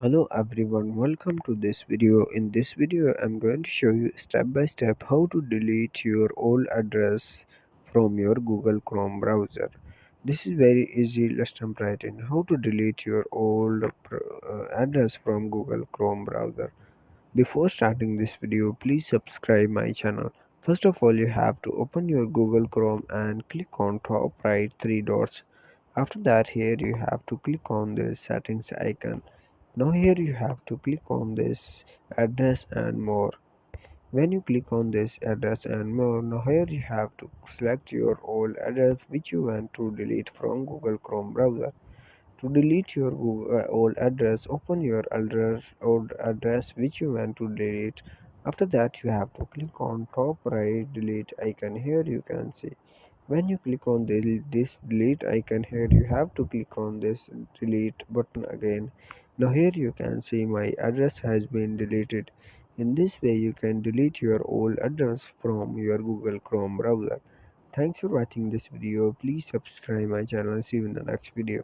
Hello everyone, welcome to this video. In this video, I'm going to show you step by step how to delete your old address from your Google Chrome browser. This is very easy. Let's jump right in. How to delete your old address from Google Chrome browser. Before starting this video, please subscribe my channel. First of all, you have to open your Google Chrome and click on top right three dots. After that, here you have to click on this settings icon. Now here you have to click on this address and more. When you click on this address and more, now here you have to select your old address which you want to delete from Google Chrome browser. To delete your old address, open your old address which you want to delete. After that, you have to click on top right delete icon. Here you can see. When you click on this delete icon here, you have to click on this delete button again. Now here you can see my address has been deleted. In this way, you can delete your old address from your Google Chrome browser. Thanks for watching this video. Please subscribe my channel. See you in the next video.